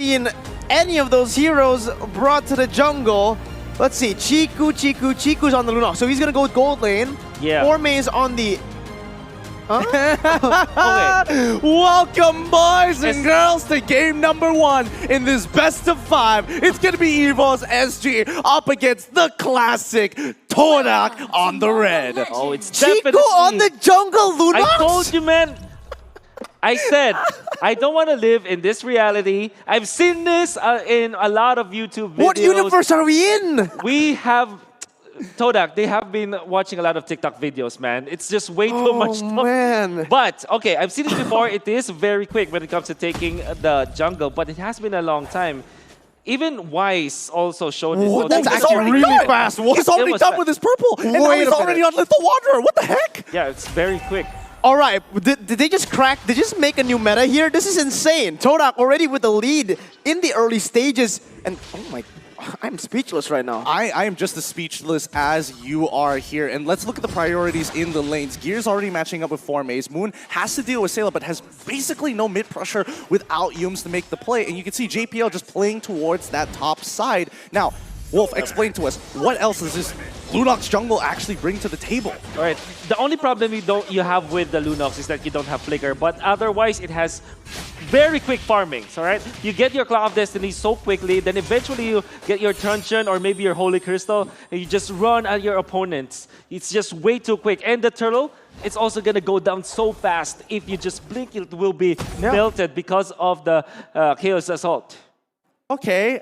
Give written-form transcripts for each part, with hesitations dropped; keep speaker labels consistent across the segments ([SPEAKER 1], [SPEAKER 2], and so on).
[SPEAKER 1] seen any of those heroes brought to the jungle. Let's see, Chiku's on the Lunox, so he's gonna go with gold lane.
[SPEAKER 2] Yeah.
[SPEAKER 1] Orme's on the... Huh?
[SPEAKER 2] Okay.
[SPEAKER 3] Welcome, boys and girls, to game number 1 in this best of 5. It's gonna be Evos SG up against the classic TODAK on the red.
[SPEAKER 2] Oh, it's
[SPEAKER 1] Chiku
[SPEAKER 2] definitely
[SPEAKER 1] on the jungle Lunox?
[SPEAKER 2] I told you, man. I said, I don't want to live in this reality. I've seen this in a lot of YouTube videos.
[SPEAKER 1] What universe are we in?
[SPEAKER 2] We have... TODAK, they have been watching a lot of TikTok videos, man. It's just way too much stuff.
[SPEAKER 1] Man.
[SPEAKER 2] But, okay, I've seen it before. It is very quick when it comes to taking the jungle, but it has been a long time. Even Wise also showed this.
[SPEAKER 3] Whoa, that's actually really fast. He's already done with his purple, and now he's already on Lethal Wanderer. What the heck?
[SPEAKER 2] Yeah, it's very quick.
[SPEAKER 1] All right, did they just crack? Did they just make a new meta here? This is insane. TODAK already with the lead in the early stages, and oh my, I'm speechless right now.
[SPEAKER 3] I am just as speechless as you are here. And let's look at the priorities in the lanes. Gear's already matching up with 4 Maze. Moon has to deal with Sayla, but has basically no mid pressure without Yums to make the play. And you can see JPL just playing towards that top side. Now, Wolf, explain to us, what else does this Lunox jungle actually bring to the table?
[SPEAKER 2] All right, the only problem you have with the Lunox is that you don't have Flicker, but otherwise it has very quick farmings, all right? You get your Claw of Destiny so quickly, then eventually you get your Truncheon or maybe your Holy Crystal, and you just run at your opponents. It's just way too quick. And the turtle, it's also going to go down so fast. If you just blink, it will be melted because of the Chaos Assault.
[SPEAKER 3] Okay,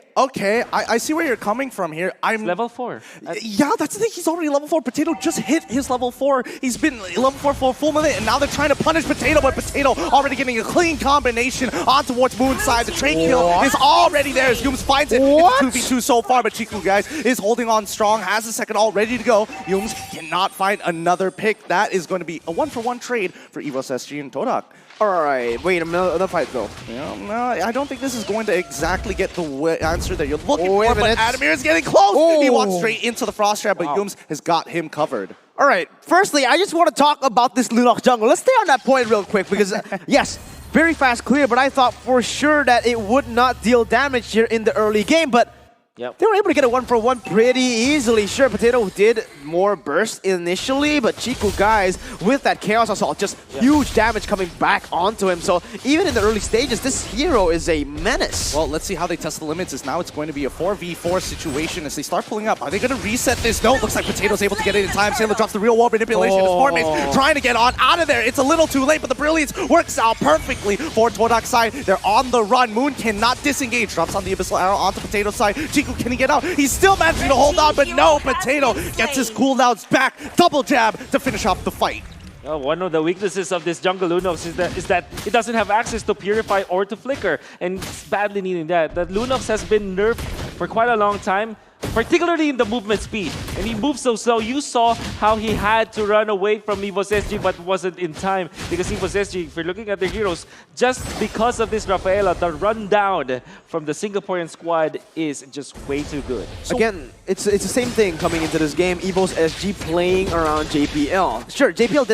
[SPEAKER 3] I see where you're coming from here. I'm
[SPEAKER 2] level 4.
[SPEAKER 3] Yeah, that's the thing. He's already level 4. Potato just hit his level 4. He's been level 4 for a full minute, and now they're trying to punish Potato, but Potato already getting a clean combination on towards Moon's side. The trade kill is already there as Yums finds it.
[SPEAKER 1] What?
[SPEAKER 3] It's 2v2 so far, but Chiku, guys, is holding on strong, has the second all ready to go. Yums cannot find another pick. That is going to be a 1-for-1 trade for Evos SG and TODAK.
[SPEAKER 1] All right, wait, another fight though.
[SPEAKER 3] Yeah, no, I don't think this is going to exactly get the answer that you're looking for, but
[SPEAKER 1] minute.
[SPEAKER 3] Adamir is getting close.
[SPEAKER 1] Oh.
[SPEAKER 3] He walks straight into the Frost Trap, but Yums has got him covered.
[SPEAKER 1] All right, firstly, I just want to talk about this Lunox jungle. Let's stay on that point real quick because, yes, very fast clear, but I thought for sure that it would not deal damage here in the early game, but they were able to get a 1-for-1 pretty easily. Sure, Potato did more burst initially, but Chiku, guys, with that Chaos Assault, just huge damage coming back onto him. So even in the early stages, this hero is a menace.
[SPEAKER 3] Well, let's see how they test the limits. As now it's going to be a 4v4 situation as they start pulling up. Are they going to reset this? No, looks like Potato's able to get it in time. Sailor drops the real wall manipulation. His Formate's trying to get out of there. It's a little too late, but the Brilliance works out perfectly for TODAK's side. They're on the run. Moon cannot disengage. Drops on the Abyssal Arrow onto Potato's side. Chiku, can he get out? He's still managing to hold on, but no, Potato gets his cooldowns back. Double jab to finish off the fight.
[SPEAKER 2] One of the weaknesses of this jungle Lunox is that it doesn't have access to Purify or to Flicker, and it's badly needing that. That Lunox has been nerfed for quite a long time, particularly in the movement speed. And he moves so slow. You saw how he had to run away from Evos SG, but wasn't in time. Because Evos SG, if you're looking at the heroes, just because of this Rafaela, the rundown from the Singaporean squad is just way too good.
[SPEAKER 1] So again, it's the same thing coming into this game. Evos SG playing around JPL. Sure, JPL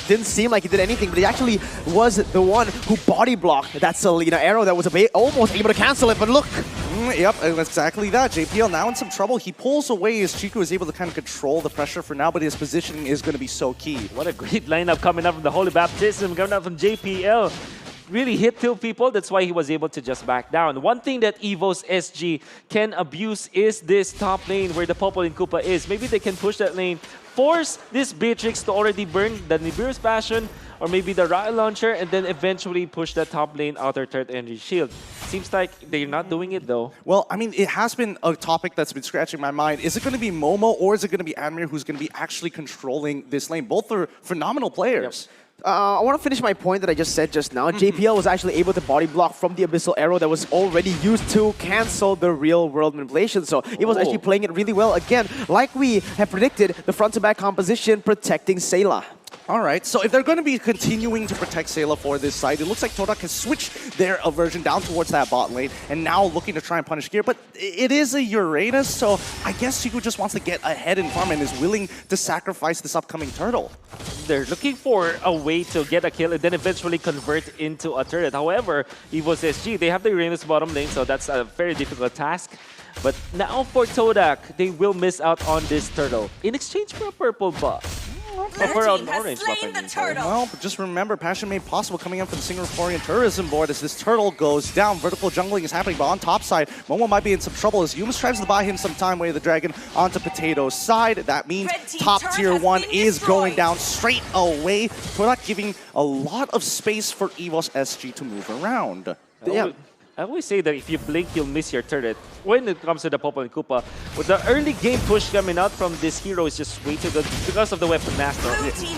[SPEAKER 1] didn't seem like he did anything, but he actually was the one who body blocked that Selena arrow that was almost able to cancel it, but look.
[SPEAKER 3] Yep, exactly that. JPL now in some trouble. He pulls away as Chiku is able to kind of control the pressure for now, but his positioning is going to be so key.
[SPEAKER 2] What a great lineup coming up from the Holy Baptism, coming up from JPL. Really hit two people. That's why he was able to just back down. One thing that Evos SG can abuse is this top lane where the Popol and Koopa is. Maybe they can push that lane, force this Beatrix to already burn the Nibiru's Passion or maybe the Rocket Launcher, and then eventually push that top lane outer third energy shield. Seems like they're not doing it though.
[SPEAKER 3] Well, I mean, it has been a topic that's been scratching my mind. Is it going to be Momo or is it going to be Admir who's going to be actually controlling this lane? Both are phenomenal players.
[SPEAKER 1] Yep. I want to finish my point that I just said just now. JPL was actually able to body block from the Abyssal Arrow that was already used to cancel the real-world manipulation. So it was actually playing it really well. Again, like we have predicted, the front-to-back composition protecting Sayla.
[SPEAKER 3] All right, so if they're going to be continuing to protect Sayla for this side, it looks like TODAK has switched their aversion down towards that bot lane and now looking to try and punish Gear. But it is a Uranus, so I guess Chiku just wants to get ahead in farm and is willing to sacrifice this upcoming turtle.
[SPEAKER 2] there, looking for a way to get a kill and then eventually convert into a turret. However, Evos SG, they have the Uranus bottom lane, so that's a very difficult task. But now for TODAK, they will miss out on this turtle in exchange for a purple buff. For an orange buff,
[SPEAKER 3] well, but just remember, Passion made possible coming in for the Singaporean tourism board as this turtle goes down. Vertical jungling is happening, but on top side, Momo might be in some trouble as Yumas tries to buy him some time, Way of the Dragon onto Potato's side. That means top tier 1 is going down straight away. TODAK giving a lot of space for Evos SG to move around.
[SPEAKER 2] Yeah. I always say that if you blink, you'll miss your turret. When it comes to the Popol and Koopa, with the early game push coming out from this hero is just way too good because of the weapon master.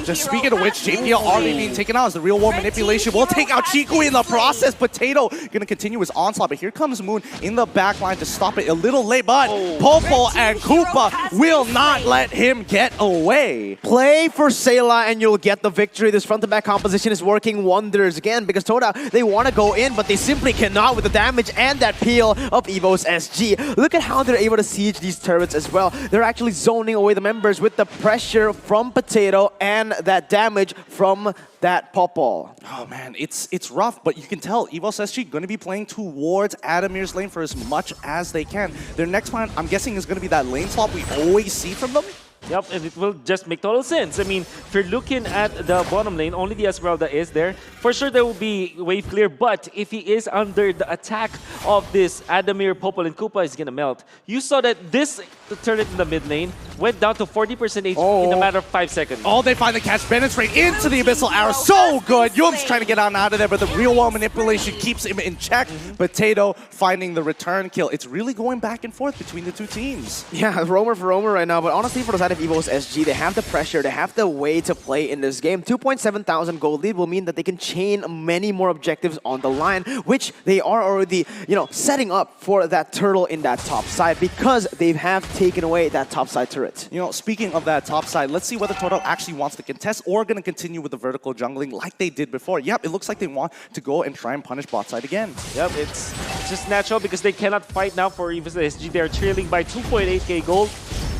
[SPEAKER 3] Just speaking of which, JPL already being taken out as the real war manipulation will take out Chiku in the process. Potato gonna continue his onslaught, but here comes Moon in the back line to stop it a little late, but Popol and Koopa will not let him get away.
[SPEAKER 1] Play for Sayla and you'll get the victory. This front-to-back composition is working wonders again because TODAK, they want to go in, but they simply cannot with the damage and that peel of Evos SG. Look at how they're able to siege these turrets as well. They're actually zoning away the members with the pressure from Potato and that damage from that Popol.
[SPEAKER 3] Oh man, it's rough, but you can tell Evos SG going to be playing towards Adamir's lane for as much as they can. Their next plan, I'm guessing, is going to be that lane swap we always see from them.
[SPEAKER 2] Yep, and it will just make total sense. I mean, if you're looking at the bottom lane, only the Esmeralda is there. For sure, there will be wave clear, but if he is under the attack of this Adamir, Popol, and Koopa, he's gonna melt. You saw that this turret in the mid lane went down to 40% HP in a matter of 5 seconds.
[SPEAKER 3] Oh, they finally catch Bennett straight into the Abyssal Arrow. So good! Yum's trying to get out of there, but the real wall manipulation keeps him in check. Potato finding the return kill. It's really going back and forth between the two teams.
[SPEAKER 1] Yeah, roamer for roamer right now, but honestly, for the side of Evos SG, they have the pressure, they have the way to play in this game. 2.7 thousand gold lead will mean that they can chain many more objectives on the line, which they are already, setting up for that turtle in that top side because they have taken away that top side turret.
[SPEAKER 3] Speaking of that top side, let's see whether TODAK actually wants to contest or going to continue with the vertical jungling like they did before. Yep, it looks like they want to go and try and punish bot side again.
[SPEAKER 2] Yep, it's just natural because they cannot fight now for Evos SG. They're trailing by 2.8k gold.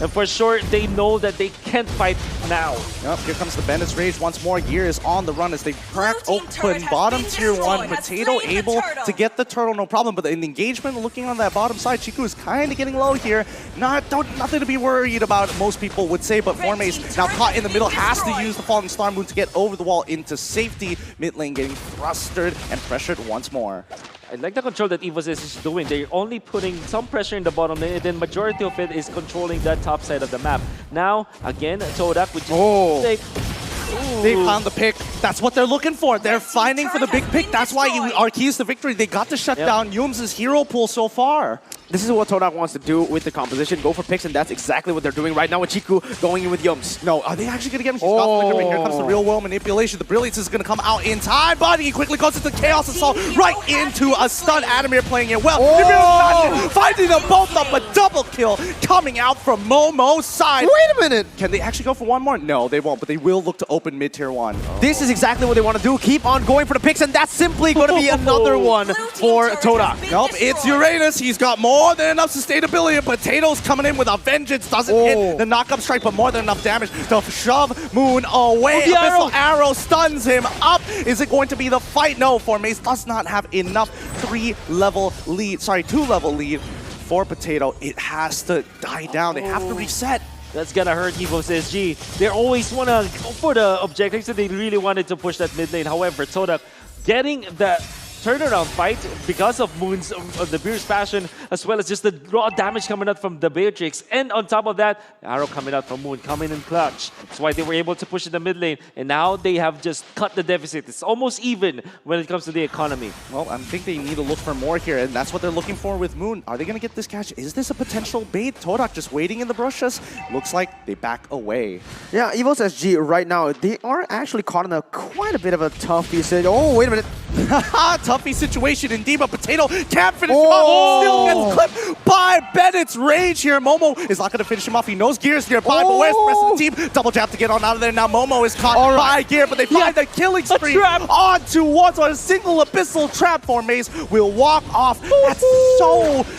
[SPEAKER 2] And for sure, they know that they can't fight now.
[SPEAKER 3] Yep, here comes the Bandit's Rage once more. Gear is on the run as they crack open bottom tier 1. Potato able to get the turtle, no problem. But in the engagement, looking on that bottom side, Chiku is kind of getting low here. Nothing to be worried about, most people would say. But Formace now caught in the middle, has to use the Falling Star Moon to get over the wall into safety. Mid lane getting thrusted and pressured once more.
[SPEAKER 2] I like the control that Evos is doing. They're only putting some pressure in the bottom lane, and then majority of it is controlling that top side of the map. Now, again, TODAK, which is
[SPEAKER 3] they found the pick. That's what they're looking for. They're finding for the big pick. That's why our keys to victory. They got to shut down Yums' hero pool so far.
[SPEAKER 1] This is what TODAK wants to do with the composition. Go for picks, and that's exactly what they're doing right now with Chiku going in with Yums.
[SPEAKER 3] No, are they actually going to get him? She's got the flicker. Here comes the real world manipulation. The Brilliance is going to come out in time, but he quickly goes into Chaos Assault right into a stun. Adamir playing it well. Finding them both up, a double kill coming out from Momo's side.
[SPEAKER 1] Wait a minute.
[SPEAKER 3] Can they actually go for one more? No, they won't, but they will look to open mid-tier 1.
[SPEAKER 1] This is exactly what they want to do. Keep on going for the picks, and that's simply going to be another one for TODAK.
[SPEAKER 3] Nope, it's Uranus. He's got more than enough sustainability. Potato's coming in with a vengeance. Doesn't hit the knock-up strike, but more than enough damage to shove Moon away. Abyssal Arrow stuns him up. Is it going to be the fight? No, Formace does not have enough 2-level lead for Potato. It has to die down. They have to reset.
[SPEAKER 2] That's gonna hurt Evos SG. They always wanna go for the objectives, so they really wanted to push that mid lane. However, TODAK getting the turnaround fight because of Moon's the Beer's Passion, as well as just the raw damage coming out from the Beatrix. And on top of that, the arrow coming out from Moon, coming in clutch. That's why they were able to push in the mid lane. And now they have just cut the deficit. It's almost even when it comes to the economy.
[SPEAKER 3] Well, I think they need to look for more here, and that's what they're looking for with Moon. Are they going to get this catch? Is this a potential bait? TODAK just waiting in the bushes. Looks like they back away.
[SPEAKER 1] Yeah, Evos SG right now, they are actually caught in quite a bit of a tough piece. Oh, wait a minute.
[SPEAKER 3] Tuffy situation indeed, but Potato can't finish him up. Still gets clipped by Bennett's rage here. Momo is not going to finish him off. He knows Gear's nearby, but where's the rest of the team? Double jab to get on out of there. Now Momo is caught by Gear, but they find the killing spree onto one. So a single abyssal trap for Maze will walk off. That's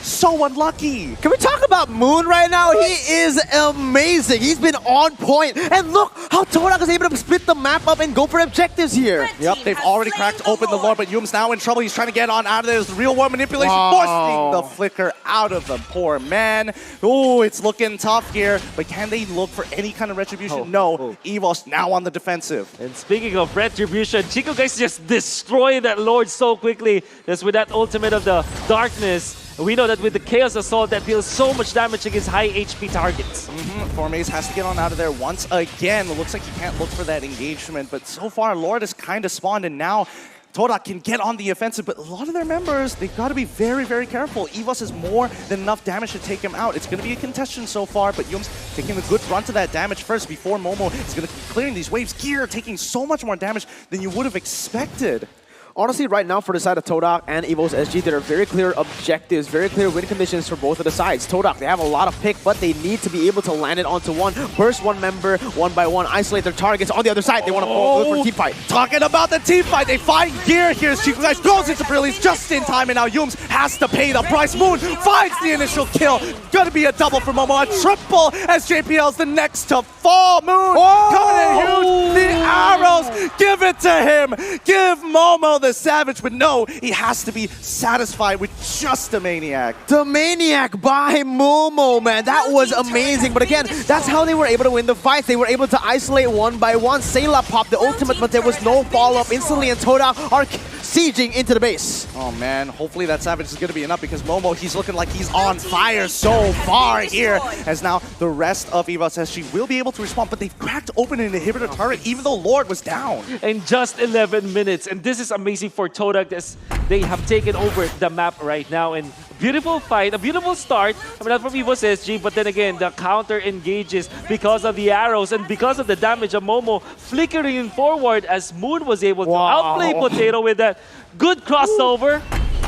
[SPEAKER 3] so unlucky.
[SPEAKER 1] Can we talk about Moon right now? He is amazing. He's been on point. And look how TODAK is able to split the map up and go for objectives here.
[SPEAKER 3] Yep, they've already cracked open the Lord, but Yum's now in trouble. He's trying to get on out of there. There's the real war manipulation, forcing the flicker out of the poor man. Ooh, it's looking tough here, but can they look for any kind of retribution? No. Evos now on the defensive.
[SPEAKER 2] And speaking of retribution, Chico guys just destroyed that Lord so quickly. Just with that ultimate of the darkness. We know that with the Chaos Assault that deals so much damage against high HP targets.
[SPEAKER 3] Formaze has to get on out of there once again. It looks like he can't look for that engagement, but so far Lord has kind of spawned, and now TODAK can get on the offensive, but a lot of their members, they've got to be very, very careful. Evos has more than enough damage to take him out. It's going to be a contestation so far, but Yum's taking a good brunt of that damage first before Momo is going to be clearing these waves. Gear taking so much more damage than you would have expected.
[SPEAKER 1] Honestly, right now for the side of TODAK and Evos SG, there are very clear objectives, very clear win conditions for both of the sides. TODAK, they have a lot of pick, but they need to be able to land it onto one, burst one member one by one, isolate their targets. On the other side, they want to go for team fight.
[SPEAKER 3] Talking about the team fight, they find Gear here. Chico guys goes into Brilliance just in time, and now Yums has to pay the price. Moon finds the initial kill. Gonna be a double for Momo, a triple as JPL's the next to fall. Moon coming in huge. The arrows, give it to him. Give Momo the savage, but no, he has to be satisfied with just a Maniac.
[SPEAKER 1] The Maniac by Momo, man. That was amazing. But again, that's how they were able to win the fight. They were able to isolate one by one. Sayla popped the ultimate, but there was no follow-up instantly, and TODAK are sieging into the base.
[SPEAKER 3] Oh man, hopefully that savage is going to be enough, because Momo, he's looking like he's on fire so far here, as now the rest of Evos SG will be able to respond, but they've cracked open an inhibitor turret even though Lord was down.
[SPEAKER 2] In just 11 minutes, and this is amazing for TODAK as they have taken over the map right now. And beautiful fight, a beautiful start. I mean, not from Evos SG, but then again, the counter engages because of the arrows and because of the damage of Momo flickering forward as Moon was able to outplay Potato with that good crossover.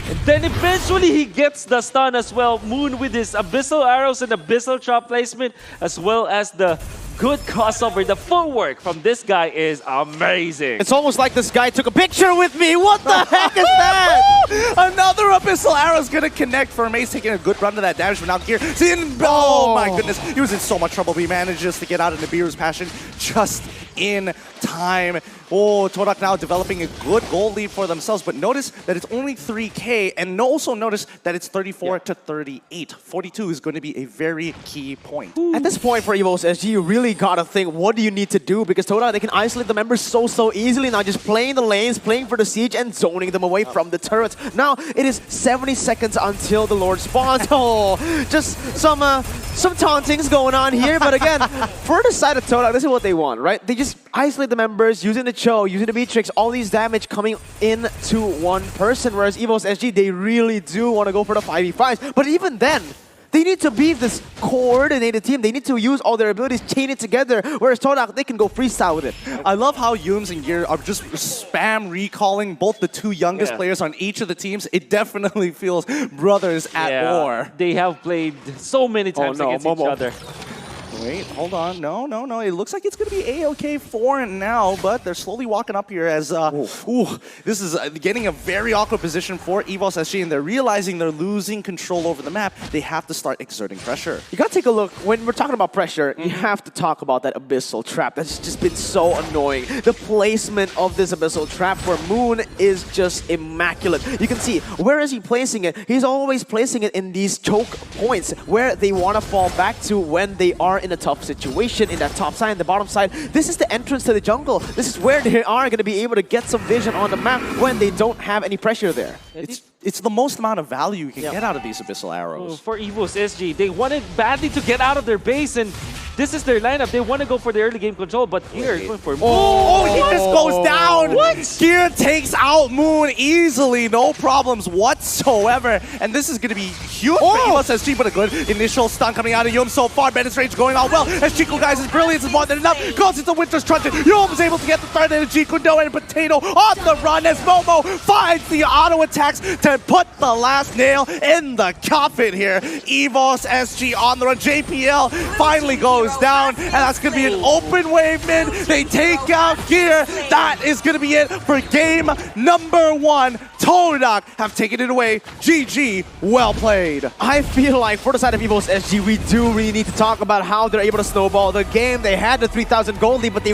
[SPEAKER 2] And then eventually he gets the stun as well. Moon with his abyssal arrows and abyssal trap placement, as well as the good crossover. The footwork from this guy is amazing.
[SPEAKER 1] It's almost like this guy took a picture with me. What the heck is that?
[SPEAKER 3] Another abyssal arrow is going to connect for Mace, taking a good run to that damage, but now Gear. Oh my goodness, he was in so much trouble, but he manages to get out of Nibiru's passion just in time. Oh, TODAK now developing a good goal lead for themselves, but notice that it's only 3K, and also notice that it's 34 to 38. 42 is going to be a very key point.
[SPEAKER 1] At this point for Evos SG, you really gotta think, what do you need to do? Because TODAK, they can isolate the members so easily now, just playing the lanes, playing for the siege, and zoning them away from the turrets. Now, it is 70 seconds until the Lord spawns. Oh, just some tauntings going on here, but again, for the side of TODAK, this is what they want, right? They just isolate the members, using the Cho, using the Beatrix, all these damage coming into one person, whereas Evos SG, they really do want to go for the 5v5s, but even then, they need to be this coordinated team. They need to use all their abilities, chain it together, whereas TODAK, they can go freestyle with it.
[SPEAKER 3] I love how Yums and Gear are just spam recalling both the two youngest players on each of the teams. It definitely feels brothers at war.
[SPEAKER 2] They have played so many times against each other.
[SPEAKER 3] Wait, hold on. No. It looks like it's going to be A-OK for now, but they're slowly walking up here as, this is getting a very awkward position for Evos SG, and they're realizing they're losing control over the map. They have to start exerting pressure.
[SPEAKER 1] You got to take a look. When we're talking about pressure, you have to talk about that abyssal trap. That's just been so annoying. The placement of this abyssal trap for Moon is just immaculate. You can see, where is he placing it? He's always placing it in these choke points where they want to fall back to when they are in a tough situation, in that top side and the bottom side. This is the entrance to the jungle. This is where they are going to be able to get some vision on the map when they don't have any pressure there.
[SPEAKER 3] It's the most amount of value you can get out of these abyssal arrows.
[SPEAKER 2] For Evos SG, they wanted badly to get out of their base, and this is their lineup. They want to go for the early game control, but here, going for Moon.
[SPEAKER 3] Oh, he just goes down. What? Gear takes out Moon easily, no problems whatsoever. And this is going to be huge for Evos SG, but a good initial stun coming out of Yum so far. Bennett's range going on well, as Chico guys' brilliance is more than enough. Goes into Winter's Truncheon. Yum is able to get the third energy. Kundo and Potato on the run as Momo finds the auto attacks to and put the last nail in the coffin here. Evos SG on the run. JPL finally goes down, and that's going to be an open wave mid. They take out gear. That is going to be it for game number 1. TODAK have taken it away. GG, well played.
[SPEAKER 1] I feel like for the side of Evos SG, we do really need to talk about how they're able to snowball the game. They had the 3,000 gold lead, but they